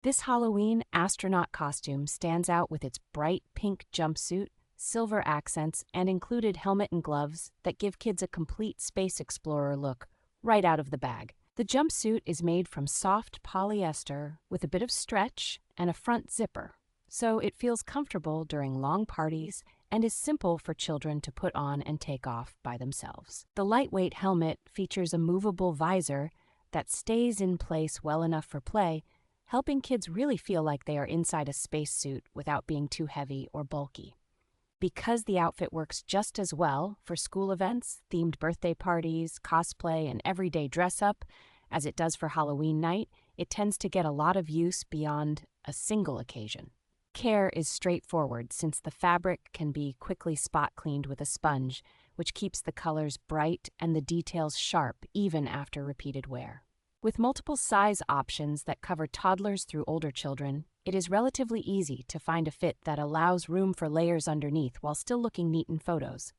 This Halloween, astronaut costume stands out with its bright pink jumpsuit, silver accents, and included helmet and gloves that give kids a complete space explorer look right out of the bag. The jumpsuit is made from soft polyester with a bit of stretch and a front zipper, so it feels comfortable during long parties and is simple for children to put on and take off by themselves. The lightweight helmet features a movable visor that stays in place well enough for play, helping kids really feel like they are inside a spacesuit without being too heavy or bulky. Because the outfit works just as well for school events, themed birthday parties, cosplay, and everyday dress-up as it does for Halloween night, it tends to get a lot of use beyond a single occasion. Care is straightforward since the fabric can be quickly spot cleaned with a sponge, which keeps the colors bright and the details sharp even after repeated wear. With multiple size options that cover toddlers through older children, it is relatively easy to find a fit that allows room for layers underneath while still looking neat in photos.